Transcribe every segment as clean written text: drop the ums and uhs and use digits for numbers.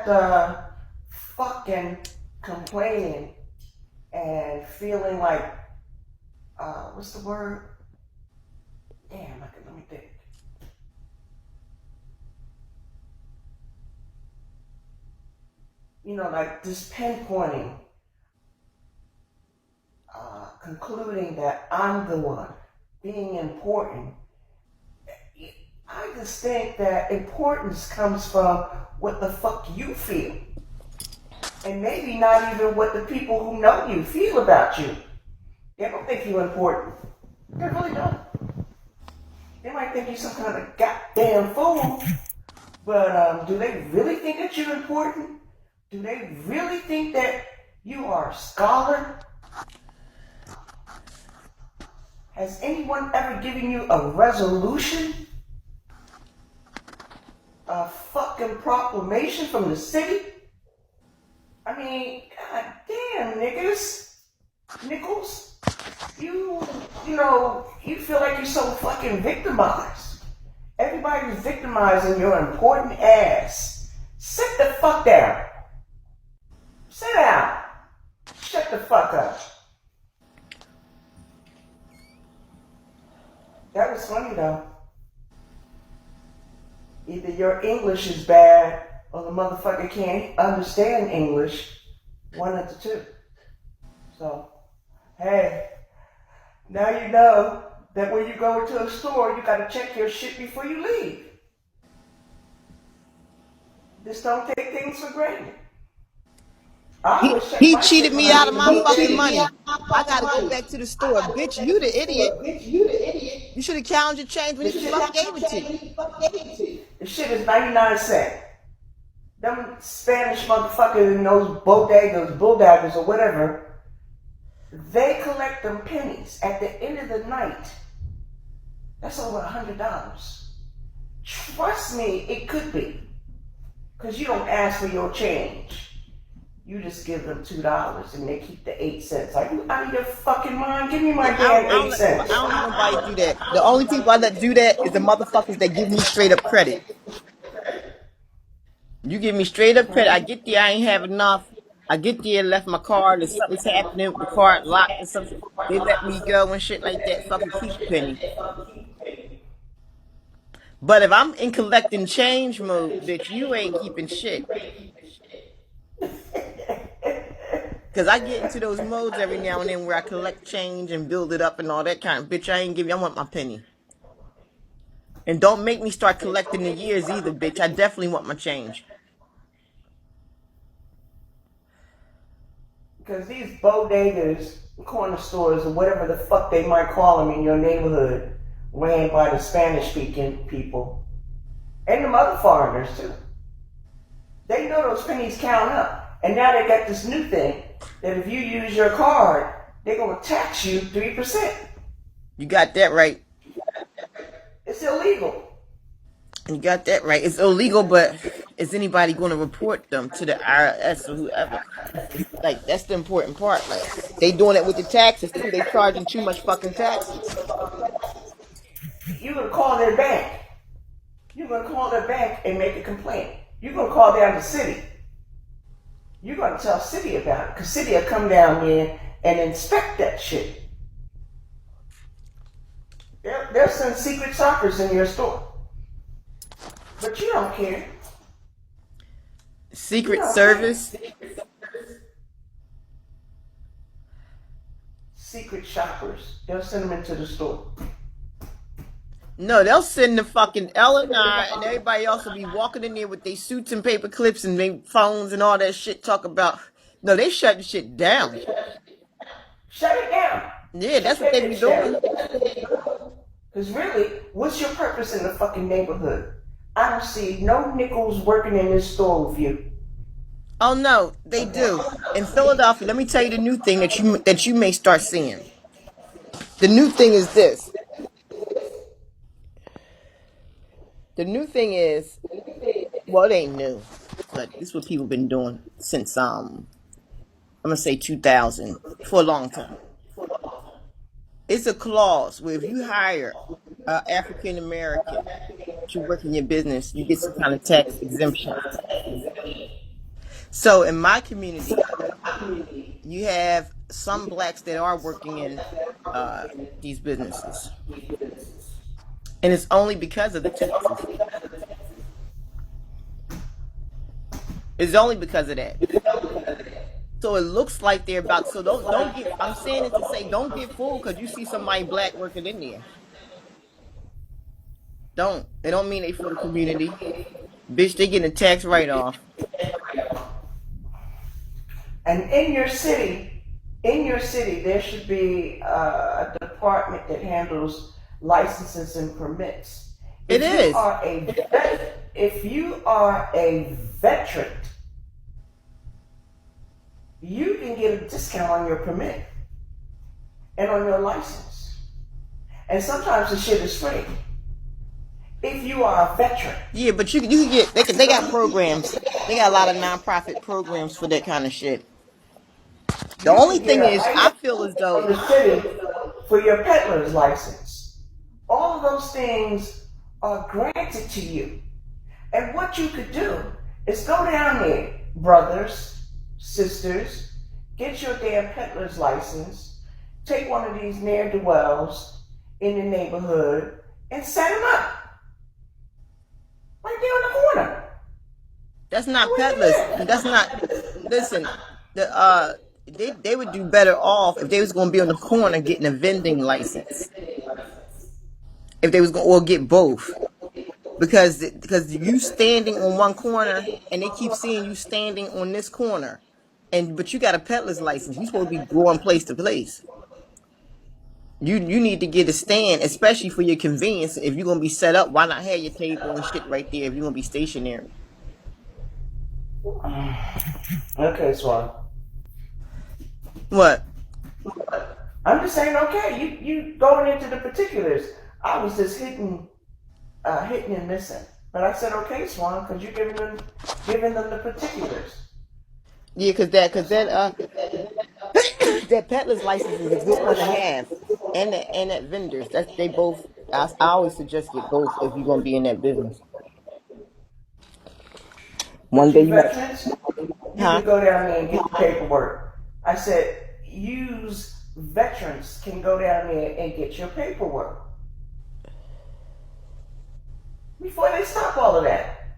that fucking complaining and feeling like, what's the word? Damn, let me think. You know, like just pinpointing, concluding that I'm the one, being important. I just think that importance comes from what the fuck you feel. And maybe not even what the people who know you feel about you. They don't think you're important. They really don't. They might think you're some kind of goddamn fool. But do they really think that you're important? Do they really think that you are a scholar? Has anyone ever given you a resolution? A fucking proclamation from the city? I mean, god damn, Nichols, you know, you feel like you're so fucking victimized. Everybody's victimizing your important ass. Sit the fuck down. Sit down. Shut the fuck up. That was funny though. Either your English is bad or the motherfucker can't understand English. One of the two. So, hey, now you know that when you go into a store, you gotta check your shit before you leave. Just don't take things for granted. He cheated me out of my fucking money. I gotta go back to the store. Bitch, you the idiot. You should have counted your change when he fucking gave it to you. The shit is 99 cents. Them Spanish motherfuckers in those bodegas, bulldaggers or whatever, they collect them pennies at the end of the night. That's over $100. Trust me, it could be. Because you don't ask for your change. You just give them $2 and they keep the 8 cents. Are you out of your fucking mind? Give me my damn 8 cents. I don't let nobody do that. The only people I let do that is the motherfuckers that give me straight up credit. You give me straight up credit. I get there, I ain't have enough. I get there, left my card, and something's happening with the card locked and something. They let me go and shit like that. Fucking keep a penny. But if I'm in collecting change mode, bitch, you ain't keeping shit. Because I get into those modes every now and then where I collect change and build it up and all that kind of bitch. I want my penny. And don't make me start collecting the years either, bitch. I definitely want my change. Because these bodegas, corner stores, or whatever the fuck they might call them in your neighborhood, ran by the Spanish-speaking people, and the other foreigners too. They know those pennies count up. And now they got this new thing that if you use your card, they're going to tax you 3%. You got that right. It's illegal. You got that right. It's illegal, but is anybody going to report them to the IRS or whoever? Like, that's the important part. Like, they doing it with the taxes too. They charging too much fucking taxes. You're going to call their bank. You're going to call their bank and make a complaint. You're going to call down the city. You're going to tell city about it, because city will come down there and inspect that shit. They'll send secret shoppers in your store. But you don't care. Secret Service? Secret shoppers. They'll send them into the store. No, they'll send the fucking L&I and everybody else will be walking in there with their suits and paper clips and their phones and all that shit talk about. No, they shut the shit down. Shut it down. Yeah, that's what they be doing. Because really, what's your purpose in the fucking neighborhood? I don't see no nickels working in this store with you. Oh no, they do. In Philadelphia, let me tell you the new thing that you may start seeing. The new thing is this. The new thing is, well, it ain't new, but this is what people been doing since I'm gonna say 2000 for a long time. It's a clause where if you hire an African American to work in your business, you get some kind of tax exemption. So in my community, you have some blacks that are working in these businesses, and it's only because of the taxes. It's only because of that. So it looks like they're about. So don't get. I'm saying it to say don't get fooled because you see somebody black working in there. Don't. It don't mean they for the community. Bitch, they getting a tax write off. And in your city, there should be a department that handles licenses and permits. It is. If you are a veteran, you can get a discount on your permit and on your license. And sometimes the shit is free. If you are a veteran. Yeah, but you can get they got programs. They got a lot of nonprofit programs for that kind of shit. The only thing is, I feel as though from the city for your peddler's license. All of those things are granted to you. And what you could do is go down there, brothers, sisters, get your damn peddler's license, take one of these ne'er-do-wells in the neighborhood, and set them up. Right there in the corner. that's not peddlers. That's not. Listen, they would do better off if they was going to be on the corner getting a vending license. If they was going or get both, because you standing on one corner and they keep seeing you standing on this corner, but you got a peddler's license. You supposed to be going place to place. You need to get a stand, especially for your convenience. If you're gonna be set up, why not have your table and shit right there? If you're gonna be stationary. Okay, Swahn. What? I'm just saying, okay, you going into the particulars. I was just hitting and missing. But I said, okay, Swahn, because you're giving them the particulars. Yeah, because that that peddler's license is a good one to have, and that vendors. They both. I always suggest get both if you're gonna be in that business. One day you veterans, you can go down there and get the paperwork. I said, veterans can go down there and get your paperwork before they stop all of that.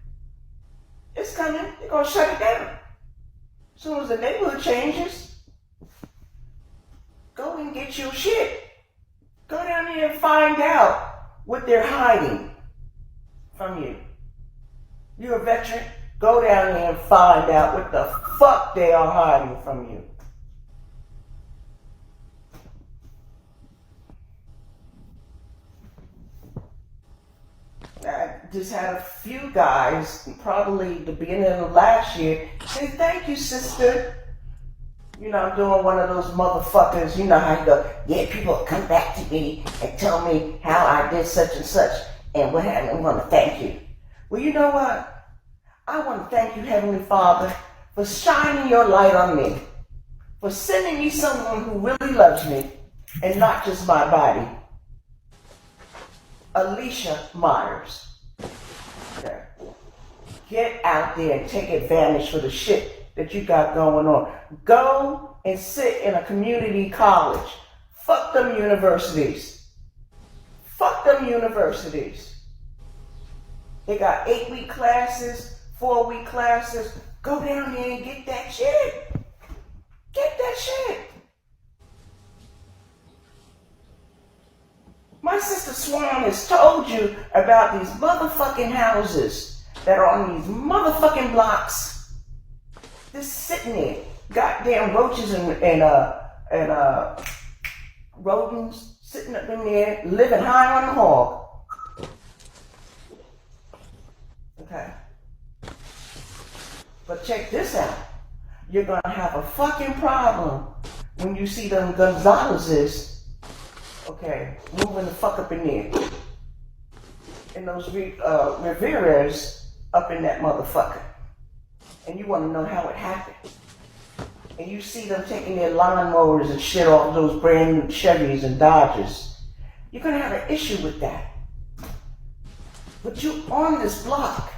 It's coming. They're gonna shut it down. As soon as the neighborhood changes, go and get your shit. Go down there and find out what they're hiding from you. You're a veteran, go down there and find out what the fuck they are hiding from you. I just had a few guys, probably the beginning of last year, say, thank you, sister. You know, I'm doing one of those motherfuckers, you know how you go, yeah, people come back to me and tell me how I did such and such and what happened. I'm going to thank you. Well, you know what? I want to thank you, Heavenly Father, for shining your light on me, for sending me someone who really loves me and not just my body. Alicia Myers. Okay. Get out there and take advantage for the shit that you got going on. Go and sit in a community college. Fuck them universities. Fuck them universities. They got 8-week classes, 4-week classes. Go down there and get that shit. Get that shit. My sister Swahn has told you about these motherfucking houses that are on these motherfucking blocks. Just sitting there. Goddamn roaches and rodents sitting up in there, living high on the hog. Okay. But check this out. You're going to have a fucking problem when you see them Gonzalez's, okay, moving the fuck up in there. And those Rivera's up in that motherfucker. And you want to know how it happened. And you see them taking their lawnmowers and shit off those brand new Chevys and Dodges. You're going to have an issue with that. But you're on this block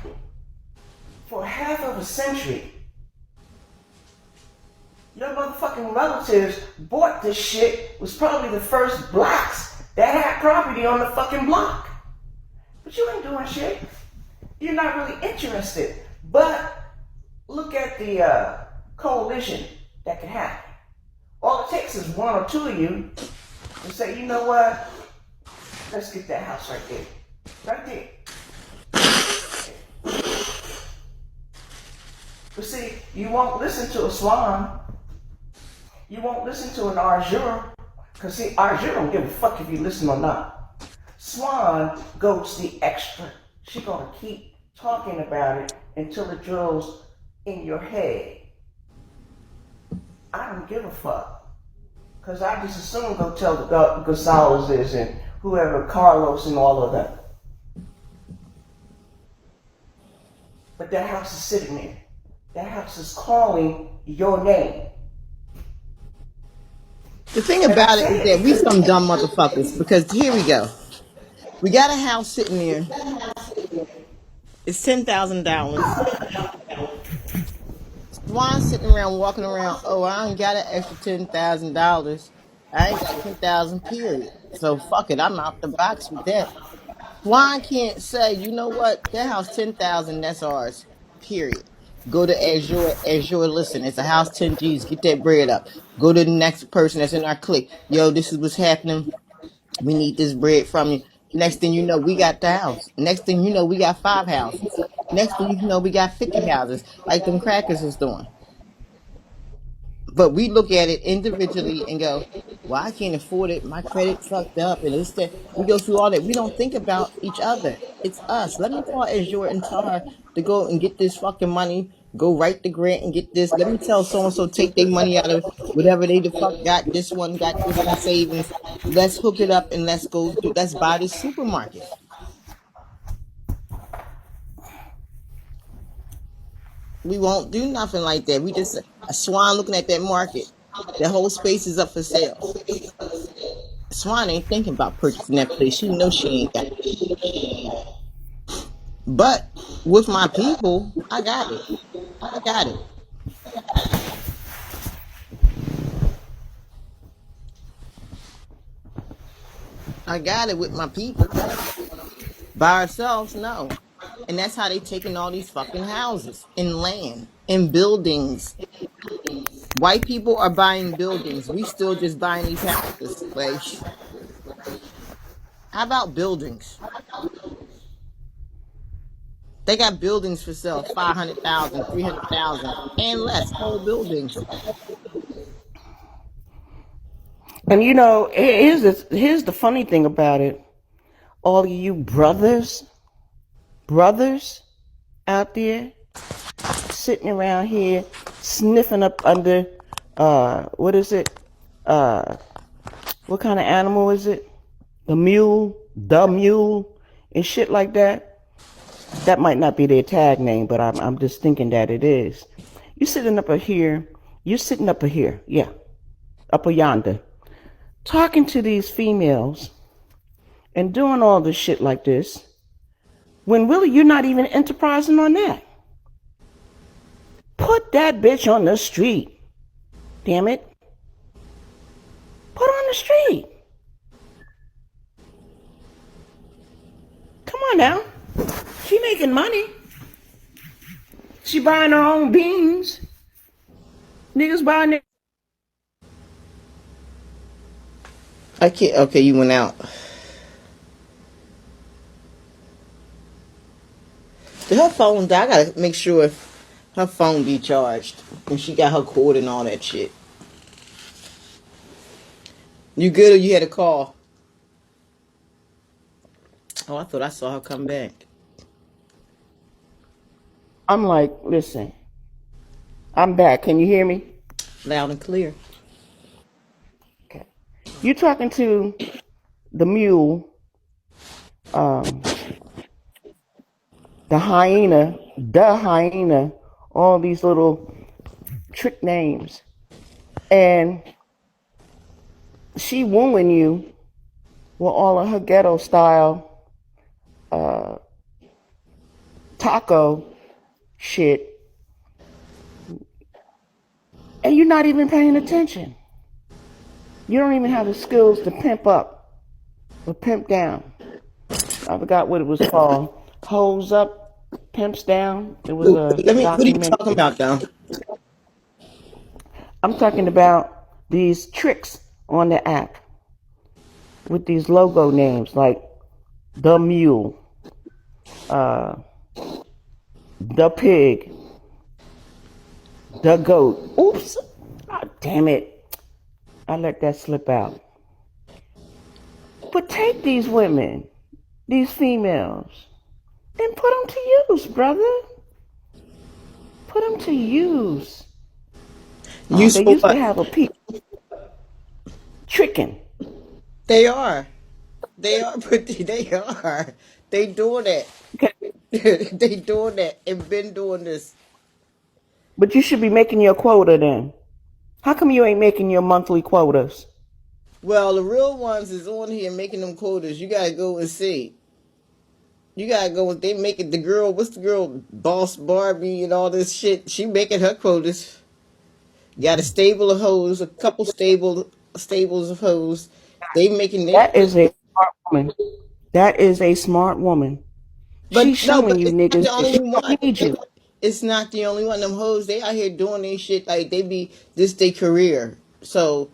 for half of a century. Your motherfucking relatives bought this shit, was probably the first blacks that had property on the fucking block. But you ain't doing shit. You're not really interested. But look at the coalition that can happen. All it takes is one or two of you to say, you know what? Let's get that house right there. Right there. But see, you won't listen to a Swahn. You won't listen to an Azure. Because see, Azure don't give a fuck if you listen or not. Swahn goes the extra. She's going to keep talking about it until it drills in your head. I don't give a fuck. Because I just as soon go tell the Gonzalez's and whoever, Carlos and all of them. But that house is sitting there. That house is calling your name. The thing about it is that we some dumb motherfuckers, because here we go. We got a house sitting there. It's $10,000. Swahn sitting around walking around. Oh, I ain't got an extra $10,000. I ain't got 10,000. Period. So fuck it. I'm out the box with that. Swahn can't say, you know what? That house 10,000. That's ours. Period. Go to Azure. Azure, listen. It's a house 10 G's. Get that bread up. Go to the next person that's in our clique. Yo, this is what's happening. We need this bread from you. Next thing you know, we got the house. Next thing you know, we got 5 houses. Next thing you know, we got 50 houses, like them crackers is doing. But we look at it individually and go, well, I can't afford it. My credit fucked up. And it's that we go through all that. We don't think about each other. It's us. Let me call Azure and tell her to go and get this fucking money. Go write the grant and get this. Let me tell so-and-so take their money out of whatever they the fuck got. This one got this in savings. Let's hook it up and let's go do, let's buy this supermarket. We won't do nothing like that. We just a Swahn looking at that market. The whole space is up for sale. Swahn ain't thinking about purchasing that place. She knows she ain't got it. But with my people, I got it. I got it. I got it with my people. By ourselves, no. And that's how they taking all these fucking houses and land and buildings. White people are buying buildings. We still just buying these houses. Like, how about buildings? They got buildings for sale, 500,000, 300,000, and less. Whole buildings. And you know, here's the funny thing about it. All of you brothers out there sitting around here sniffing up under, what is it? What kind of animal is it? The mule, and shit like that. That might not be their tag name, but I'm just thinking that it is. You sitting up here, yeah, up yonder, talking to these females and doing all this shit like this, when really you're not even enterprising on that. Put that bitch on the street. Damn it. Put her on the street. Come on now. She making money. She buying her own beans. Niggas buying their... I can't. Okay, you went out. Did her phone die? I gotta make sure her phone be charged. And she got her cord and all that shit. You good or you had a call? Oh, I thought I saw her come back. I'm like, listen. I'm back. Can you hear me? Loud and clear. Okay. You talking to the mule, the hyena, all these little trick names. And she wooing you with all of her ghetto style taco shit. and you're not even paying attention. You don't even have the skills to pimp up or pimp down. I forgot what it was called. Hose up, pimps down. It was a What are you talking documentary. about, though? I'm talking about these tricks on the app with these logo names like the mule, uh, the pig, the goat. Oops. Oh, damn it. I let that slip out. But take these women, these females, and put them to use, brother. Put them to use. You They so used to what? have a peep tricking. They are. They are pretty. They are. They doing that. Okay. They doing that and been doing this. But you should be making your quota then. How come you ain't making your monthly quotas? Well, the real ones is on here making them quotas. You gotta go and see. You gotta go. They making the girl. What's the girl? Boss Barbie and all this shit. She making her quotas. Got a stable of hoes. A couple stables of hoes. They making their That quotas. is a smart woman. That is a smart woman. She's But no, showing but you it's not the niggas that only she one. don't need you. It's not the only one. Them hoes, they out here doing their shit like they be this their career. So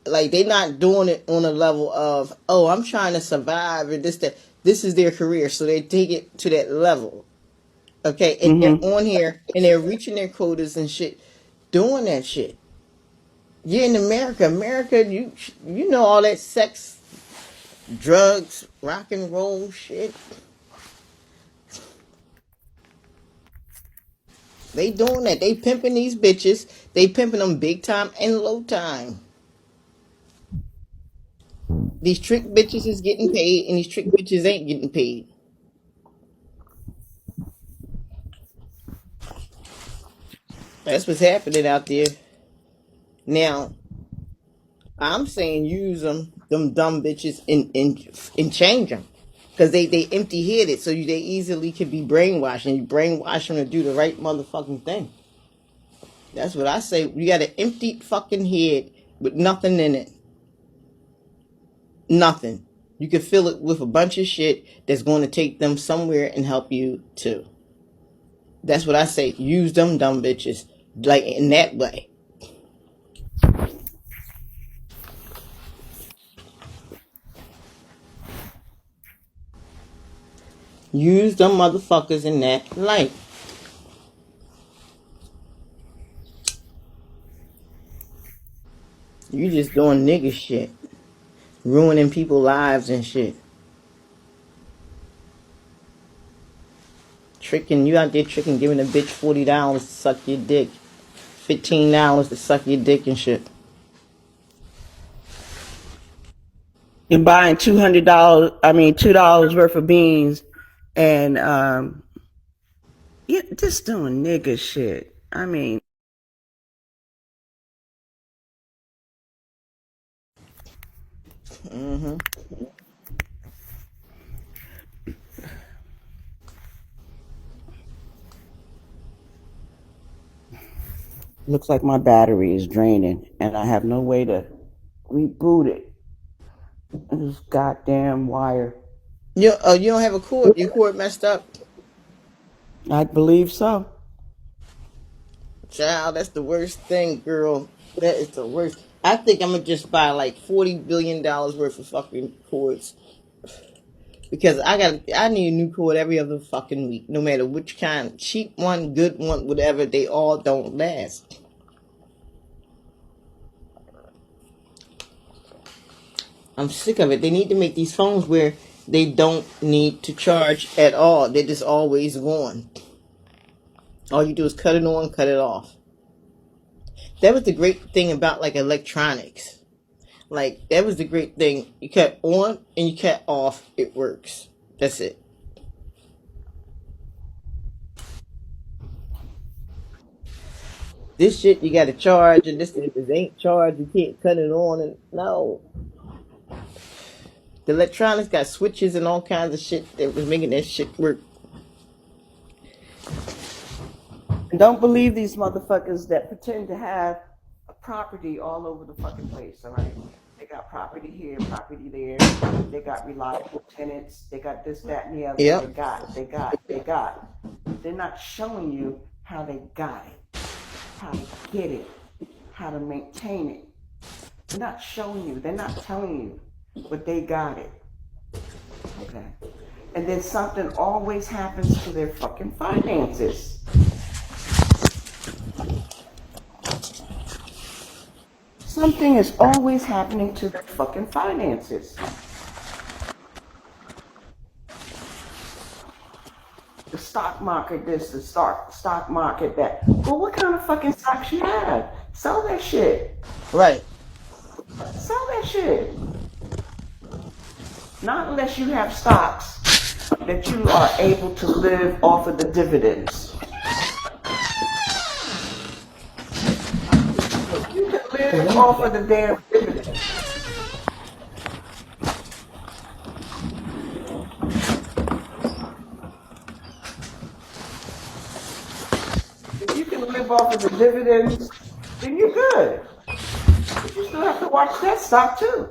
like they not doing it on a level of, oh, I'm trying to survive and this that. This is their career, so they take it to that level. Okay, and they're Mm-hmm. on here and they're reaching their quotas and shit, doing that shit. You're in America. America, you know all that sex, drugs, rock and roll shit. They doing that. They pimping these bitches. They pimping them big time and low time. These trick bitches is getting paid, and these trick bitches ain't getting paid. That's what's happening out there. Now, I'm saying use them dumb bitches, and change them. Because they empty headed, so they easily can be brainwashed, and you brainwash them to do the right motherfucking thing. That's what I say. You got an empty fucking head with nothing in it. Nothing. You can fill it with a bunch of shit that's going to take them somewhere and help you too. That's what I say. Use them dumb bitches. Like in that way. Use them motherfuckers in that light. You just doing nigga shit. Ruining people's lives and shit. Tricking, you out there tricking, giving a bitch $40 to suck your dick. $15 to suck your dick and shit. You're buying $200. I mean $2 worth of beans, and yeah, just doing nigga shit. I mean, Mm-hmm. looks like my battery is draining, and I have no way to reboot it. This goddamn wire. You don't have a cord. Your cord messed up. I believe so. Child, that's the worst thing, girl. That is the worst. I think I'm gonna just buy like $40 billion worth of fucking cords because I need a new cord every other fucking week, no matter which kind, cheap one, good one, whatever. They all don't last. I'm sick of it. They need to make these phones where they don't need to charge at all. They're just always on. All you do is cut it on, cut it off. That was the great thing about like electronics. Like that was the great thing. You cut on and you cut off. It works. That's it. This shit you got to charge, and this if it ain't charged, you can't cut it on. And no, the electronics got switches and all kinds of shit that was making that shit work. And don't believe these motherfuckers that pretend to have property all over the fucking place, all right? They got property here, property there. They got reliable tenants. They got this, that, and the other. Yep. They got. They're not showing you how they got it, how to get it, how to maintain it. They're not showing you. They're not telling you, but they got it. Okay. And then something always happens to their fucking finances. Something is always happening to their fucking finances. The stock market this, the stock market that. Well, what kind of fucking stocks you have? Sell that shit. Right. Sell that shit. Not unless you have stocks that you are able to live off of the dividends. You can live off of the damn dividends. If you can live off of the dividends, then you're good. But you still have to watch that stock too.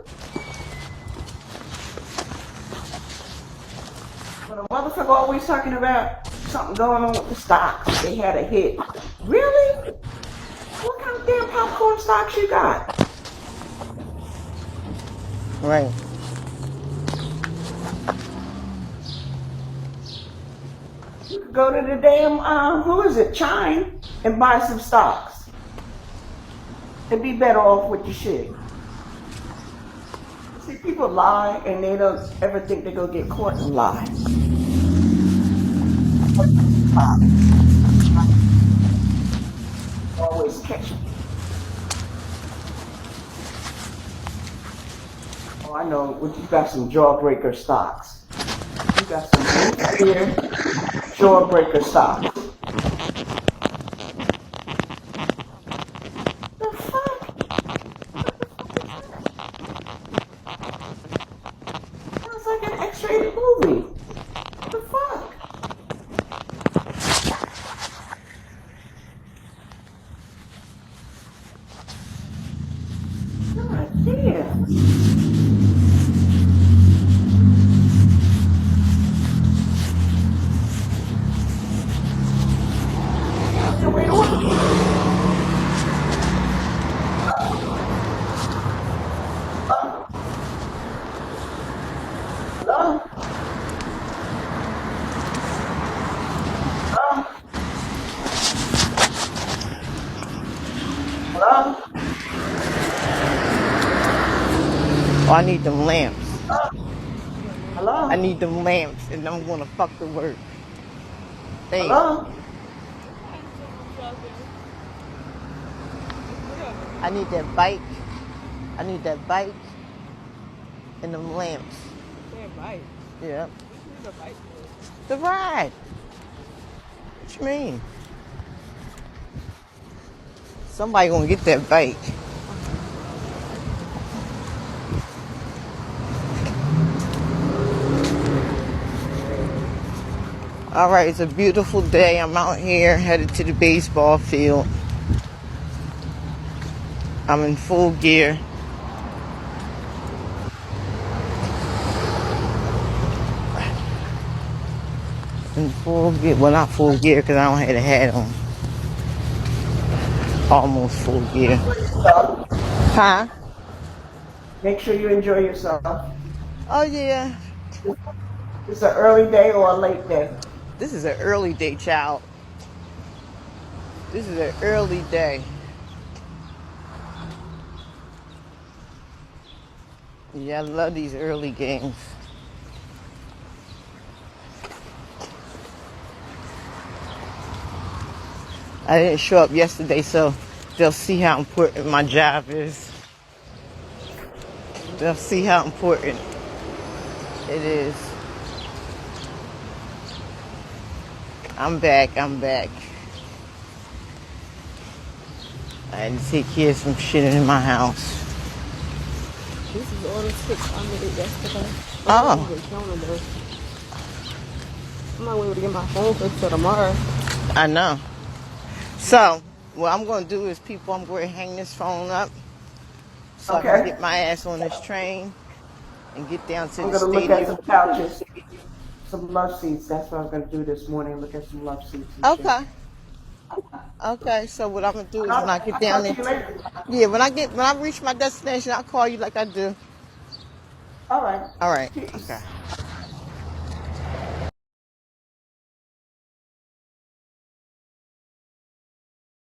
When a motherfucker always talking about something going on with the stocks, they had a hit. Really? What kind of damn popcorn stocks you got? Right. You could go to the damn, who is it, Chime, and buy some stocks. And be better off with your shit. See, people lie and they don't ever think they're going to get caught in lies. Always catch me. Oh, I know. You got some jawbreaker stocks. You got some clear jawbreaker stocks. The fuck? Sounds like an X-rated movie. The fuck? God damn. Hello? Hello? Oh, I need them lamps. Hello? I need them lamps, and I'm gonna fuck the work. Thanks. Hello? I need that bike. I need that bike and them lamps. Damn bike. Yeah. What you need a bike for? The ride. What you mean? Somebody gonna get that bike. All right, it's a beautiful day. I'm out here headed to the baseball field. I'm in full gear. In full gear. Well, not full gear because I don't have a hat on. Almost full gear. Huh? Make sure you enjoy yourself. Oh, yeah. It's an early day or a late day. This is an early day, child. This is an early day. Yeah, I love these early games. I didn't show up yesterday, so they'll see how important my job is. They'll see how important it is. I'm back. I had to take care of some shit in my house. This is all the tips I made yesterday. Oh. I'm not able to get my phone fixed till tomorrow. I know. So, what I'm going to do is, people, I'm going to hang this phone up so I can Okay. get my ass on this train and get down to I'm the gonna look at stadium. some couches, some love seats. That's what I'm gonna do this morning. Look at some love seats and shit. Okay. Okay. So what I'm going to do is when I get I'll down talk to there, you later. yeah, when I reach my destination, I'll call you like I do. All right. All right. Peace. Okay.